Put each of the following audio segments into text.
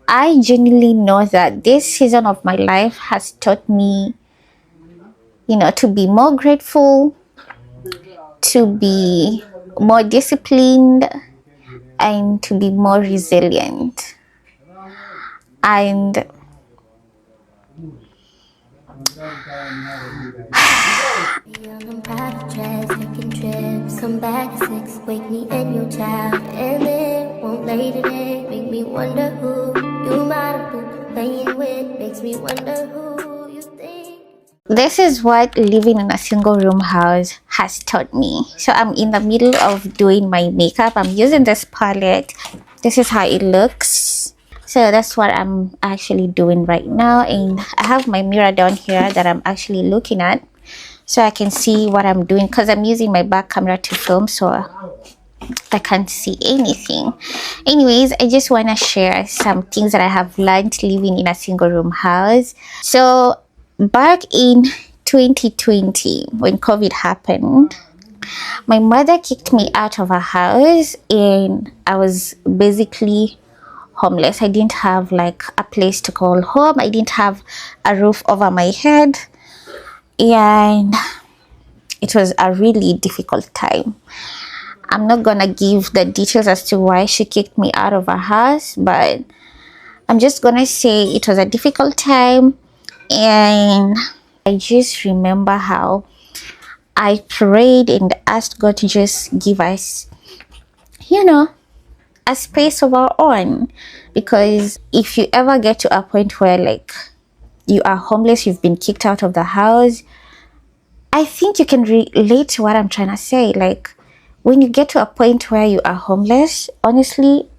I genuinely know that this season of my life has taught me, to be more grateful, to be more disciplined, and to be more resilient. And On private jets, taking trips. Come back at 6, wake me and your child. And then won't lay today, make me wonder who you might have been playing with. Makes me wonder who you think. this is what living in a single room house has taught me. So I'm in the middle of doing my makeup. I'm using this palette. This is how it looks. So that's what I'm actually doing right now. And I have my mirror down here that I'm actually looking at, so I can see what I'm doing, because I'm using my back camera to film, so I can't see anything. Anyways, I just want to share some things that I have learned living in a single room house. So back in 2020, when COVID happened, my mother kicked me out of her house and I was basically homeless. I didn't have like a place to call home. I didn't have a roof over my head, and it was a really difficult time. I'm not gonna give the details as to why she kicked me out of her house, but I'm just gonna say it was a difficult time. And I just remember how I prayed and asked God to just give us, a space of our own. Because if you ever get to a point where like you are homeless, you've been kicked out of the house, I think you can relate to what I'm trying to say. Like, when you get to a point where you are homeless, honestly,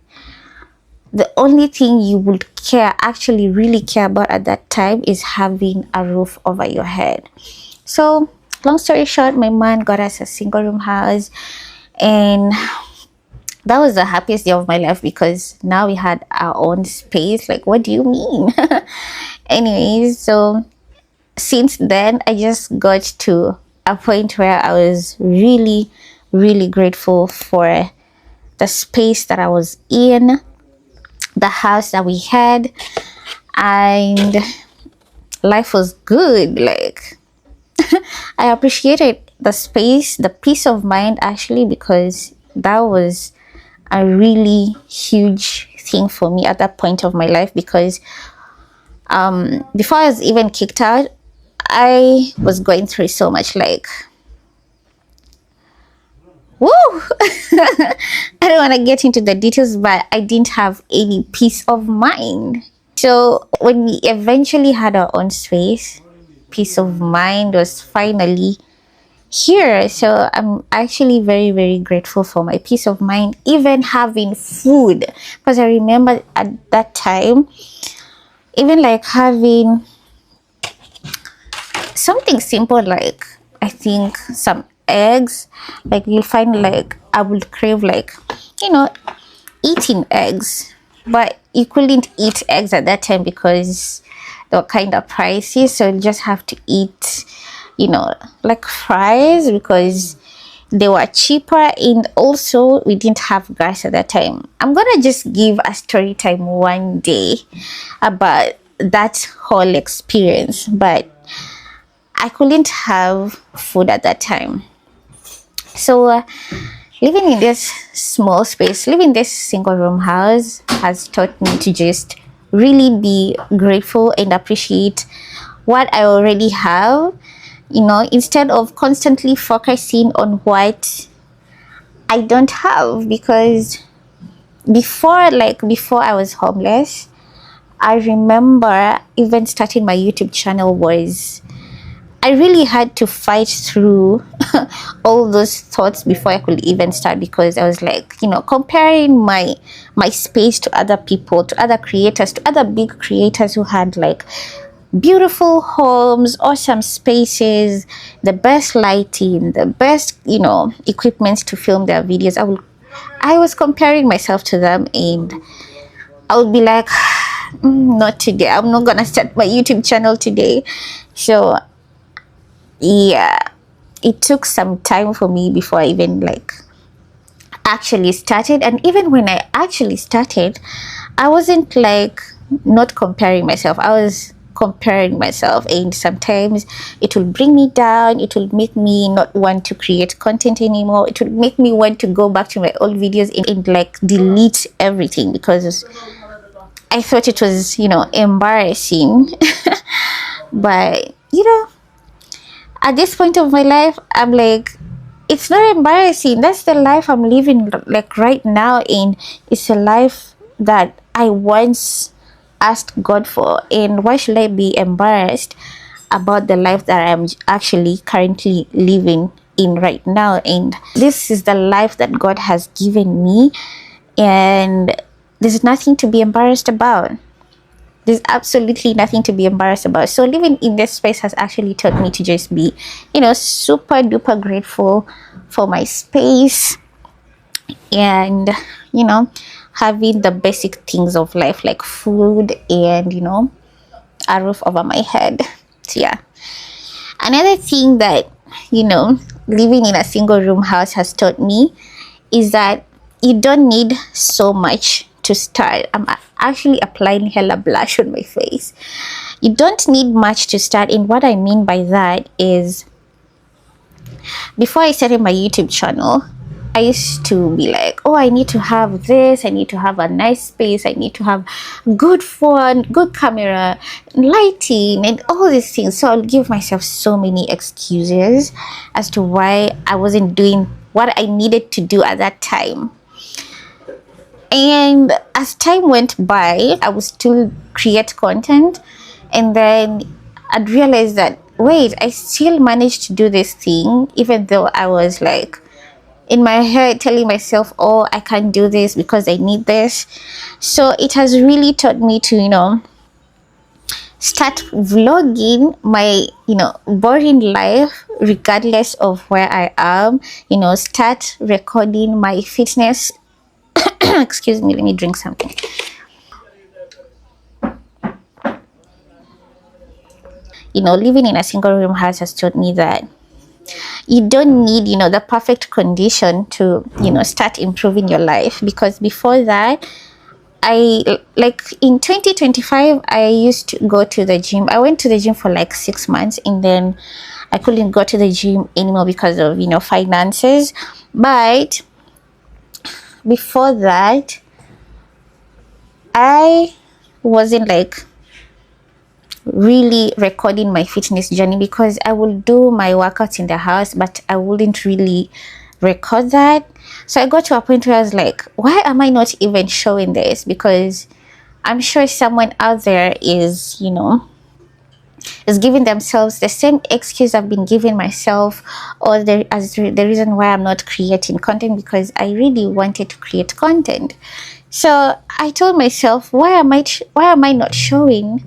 the only thing you would actually really care about at that time is having a roof over your head. So long story short, my mom got us a single room house, and that was the happiest day of my life, because now we had our own space. Like, what do you mean? Anyways, so since then, I just got to a point where I was really, really grateful for the space that I was in, the house that we had, and life was good. Like, I appreciated the space, the peace of mind, actually, because that was a really huge thing for me at that point of my life. Because before I was even kicked out, I was going through so much. Like, woo! I don't want to get into the details, but I didn't have any peace of mind. So when we eventually had our own space, peace of mind was finally here. So I'm actually very, very grateful for my peace of mind, even having food. Because I remember at that time, even like having something simple, like I think some eggs, like you'll find like I would crave like, eating eggs, but you couldn't eat eggs at that time because they were kind of pricey. So you just have to eat, like fries, because they were cheaper, and also we didn't have gas at that time. I'm gonna just give a story time one day about that whole experience, but I couldn't have food at that time. So living in this small space, living in this single room house has taught me to just really be grateful and appreciate what I already have, instead of constantly focusing on what I don't have. Because before I was homeless, I remember even starting my YouTube channel I really had to fight through all those thoughts before I could even start, because I was like, comparing my space to other people, to other creators, to other big creators who had like beautiful homes, awesome spaces, the best lighting, the best, equipment to film their videos. I was comparing myself to them, and I would be like, not today. I'm not gonna start my YouTube channel today. So yeah, it took some time for me before I even actually started. And even when I actually started, I wasn't not comparing myself. I was comparing myself, and sometimes it will bring me down. It will make me not want to create content anymore. It will make me want to go back to my old videos and like delete everything, because I thought it was, embarrassing. But at this point of my life, I'm like, it's not embarrassing. That's the life I'm living like right now, and it's a life that I once asked God for. And why should I be embarrassed about the life that I'm actually currently living in right now? And this is the life that God has given me, and there's nothing to be embarrassed about. There's absolutely nothing to be embarrassed about. So living in this space has actually taught me to just be, super duper grateful for my space, and having the basic things of life like food and a roof over my head. So yeah, another thing that living in a single room house has taught me is that you don't need so much to start. I'm actually applying hella blush on my face. You don't need much to start, and what I mean by that is, before I started my YouTube channel, I used to be like, oh, I need to have this, I need to have a nice space, I need to have good phone, good camera, lighting, and all these things. So I'll give myself so many excuses as to why I wasn't doing what I needed to do at that time. And as time went by, I would still create content, and then I'd realize that, wait, I still managed to do this thing, even though I was like in my head telling myself, oh, I can't do this because I need this. So it has really taught me to start vlogging my boring life regardless of where I am. Start recording my fitness. Excuse me, let me drink something. Living in a single room house has taught me that you don't need the perfect condition to start improving your life. Because before that, I like in 2025 I used to go to the gym. I went to the gym for like 6 months, and then I couldn't go to the gym anymore because of finances. But before that, I wasn't like really recording my fitness journey, because I will do my workouts in the house, but I wouldn't really record that. So I got to a point where I was like, why am I not even showing this? Because I'm sure someone out there is giving themselves the same excuse I've been giving myself, or the reason why I'm not creating content, because I really wanted to create content. So I told myself, why am I not showing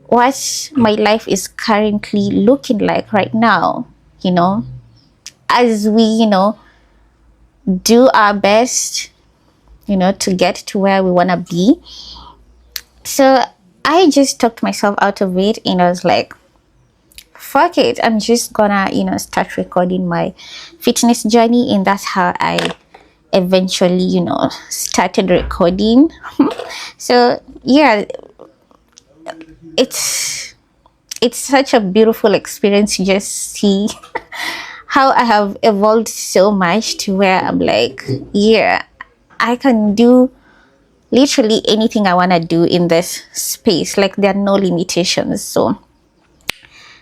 what my life is currently looking like right now, as we do our best to get to where we want to be. So I just talked myself out of it, and I was like, fuck it, I'm just gonna start recording my fitness journey. And that's how I eventually started recording. So yeah, it's such a beautiful experience to just see how I have evolved so much to where I'm like, yeah, I can do literally anything I want to do in this space. Like, there are no limitations. So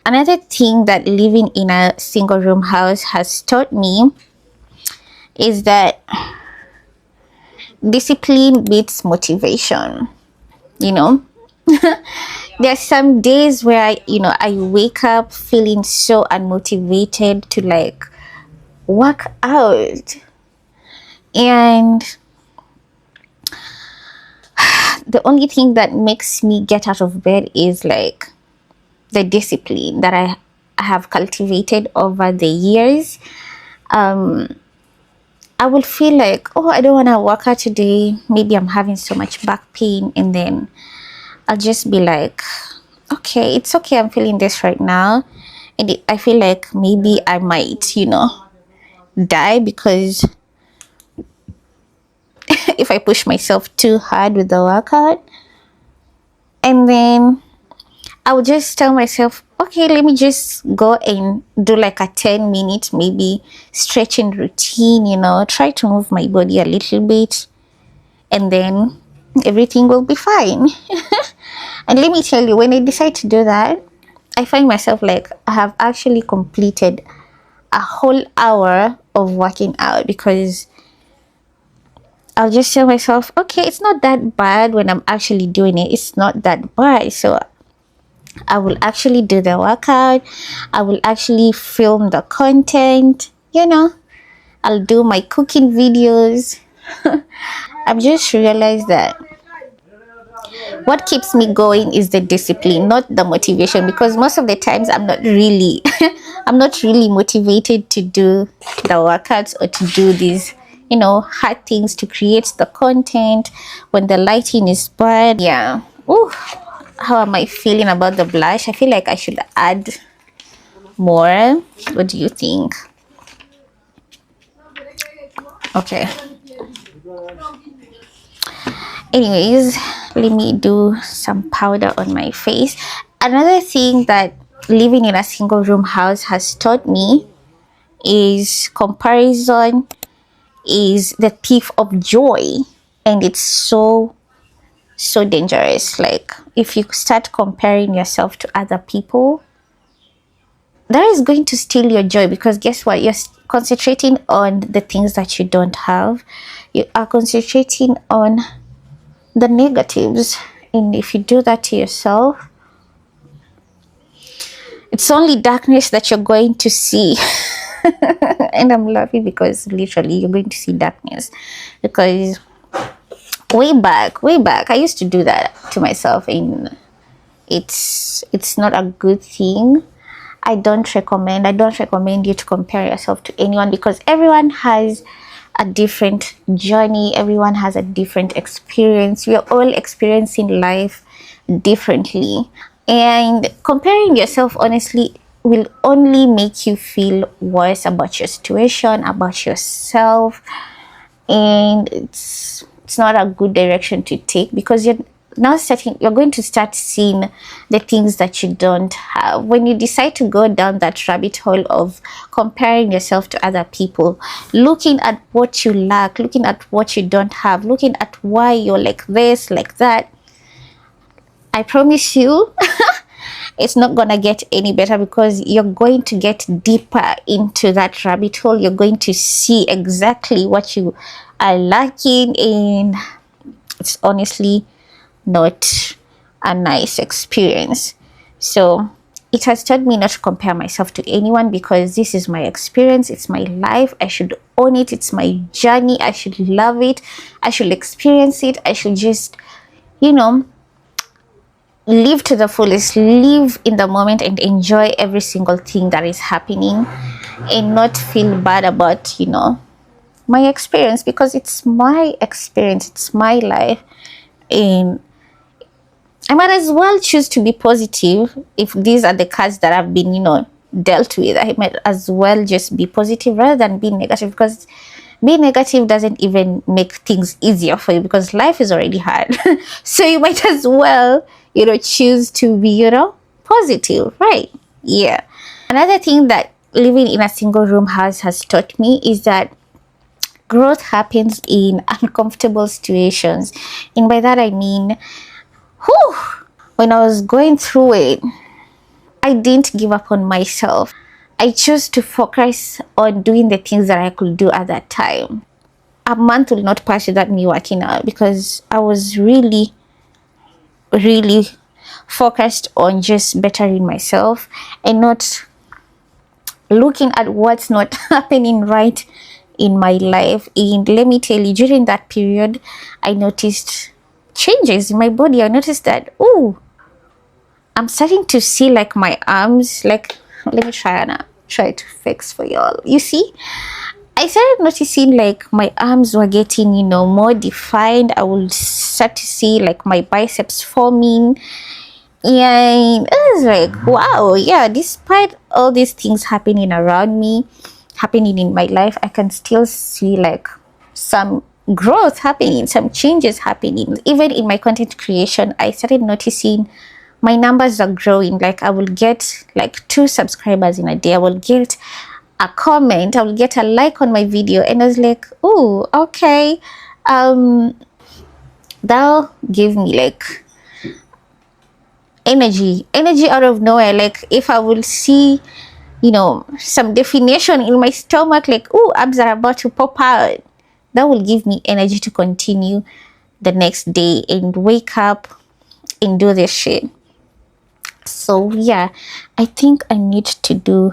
another thing that living in a single room house has taught me is that discipline beats motivation. There's some days where I wake up feeling so unmotivated to like work out, and the only thing that makes me get out of bed is like the discipline that I have cultivated over the years. I will feel like, oh, I don't want to work out today, maybe I'm having so much back pain, and then I'll just be like, okay, it's okay, I'm feeling this right now. And I feel like maybe I might, die, because if I push myself too hard with the workout. And then I would just tell myself, okay, let me just go and do like a 10-minute maybe stretching routine, try to move my body a little bit, and then everything will be fine. And let me tell you, when I decide to do that, I find myself like I have actually completed a whole hour of working out, because I'll just tell myself, okay, it's not that bad. When I'm actually doing it, it's not that bad. So I will actually do the workout. I will actually film the content, I'll do my cooking videos. I've just realized that what keeps me going is the discipline, not the motivation, because most of the times I'm not really I'm not really motivated to do the workouts or to do these hard things, to create the content when the lighting is bad. Yeah. Ooh, how am I feeling about the blush? I feel like I should add more. What do you think? Okay. Anyways, let me do some powder on my face. Another thing that living in a single room house has taught me is comparison is the thief of joy, and it's so dangerous. Like, if you start comparing yourself to other people, that is going to steal your joy, because guess what, you're concentrating on the things that you don't have. You are concentrating on the negatives, and if you do that to yourself, it's only darkness that you're going to see. And I'm laughing because literally you're going to see darkness, because way back I used to do that to myself, and it's not a good thing. I don't recommend you to compare yourself to anyone, because everyone has a different journey, everyone has a different experience. We are all experiencing life differently, and comparing yourself honestly will only make you feel worse about your situation, about yourself, and it's not a good direction to take, because you're going to start seeing the things that you don't have. When you decide to go down that rabbit hole of comparing yourself to other people, looking at what you lack, looking at what you don't have, looking at why you're like this, like that, I promise you it's not gonna get any better, because you're going to get deeper into that rabbit hole. You're going to see exactly what you are lacking, and it's honestly not a nice experience. So it has taught me not to compare myself to anyone, because this is my experience, it's my life, I should own it, it's my journey, I should love it, I should experience it, I should just live to the fullest, live in the moment, and enjoy every single thing that is happening, and not feel bad about my experience, because it's my experience, it's my life, and I might as well choose to be positive. If these are the cards that I've been dealt with, I might as well just be positive rather than being negative, because being negative doesn't even make things easier for you, because life is already hard. So you might as well choose to be positive, right? Yeah. Another thing that living in a single room house has taught me is that growth happens in uncomfortable situations, and by that I mean, when I was going through it, I didn't give up on myself. I chose to focus on doing the things that I could do at that time. A month will not pass without me working out, because I was really focused on just bettering myself and not looking at what's not happening right in my life. And let me tell you, during that period, I noticed changes in my body. I noticed that, I'm starting to see like my arms, like, let me try to fix for y'all. You see, I started noticing like my arms were getting more defined. I would start to see like my biceps forming, and it was like, wow, yeah, despite all these things happening around me, happening in my life, I can still see like some growth happening, some changes happening. Even in my content creation, I started noticing my numbers are growing. Like I will get like 2 subscribers in a day. I will get a comment. I will get a like on my video, and I was like, oh, okay. That'll give me like energy out of nowhere. Like if I will see, you know, some definition in my stomach, like, oh, abs are about to pop out, that will give me energy to continue the next day and wake up and do this shit. So yeah, I think I need to do,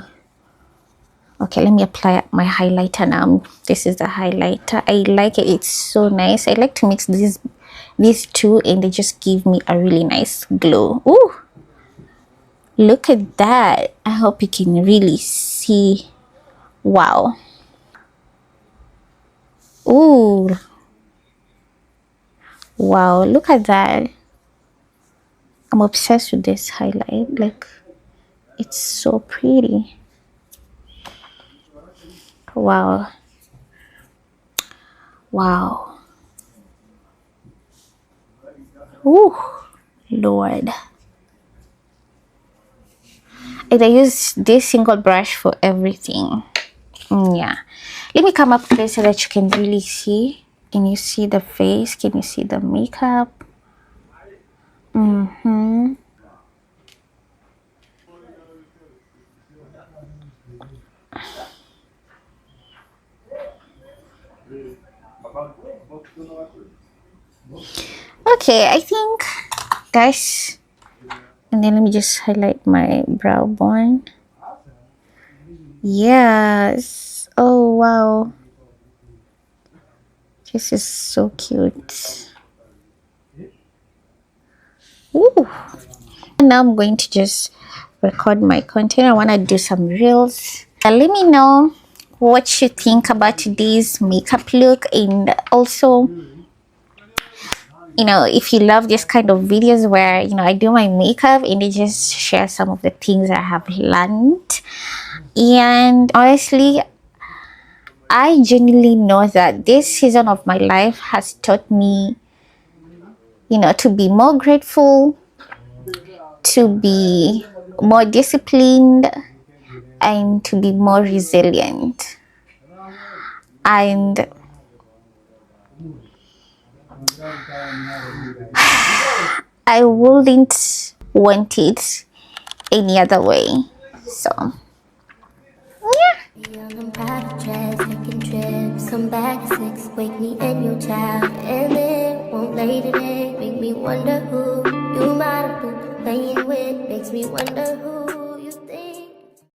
okay, let me apply my highlighter now. This is the highlighter. I like it. It's so nice. I like to mix these two, and they just give me a really nice glow. Ooh, look at that. I hope you can really see. Wow. Ooh, wow, look at that. I'm obsessed with this highlight. Like, it's so pretty. Wow. Wow. Ooh, Lord. And I use this single brush for everything. Yeah. Let me come up close so that you can really see. Can you see the face? Can you see the makeup? Okay, I think, guys, and then let me just highlight my brow bone. Yes. Oh, wow. This is so cute. Ooh. And now I'm going to just record my content. I want to do some reels. Let me know what you think about today's makeup look, and also, you know, if you love this kind of videos where, you know, I do my makeup and I just share some of the things I have learned. And honestly, I genuinely know that this season of my life has taught me, you know, to be more grateful, to be more disciplined, and to be more resilient. And I wouldn't want it any other way. So, yeah. Young and private jets, taking trips. Come back at 6, wake me and your child. And it won't lay today, make me wonder who you might have been playing with. Makes me wonder who.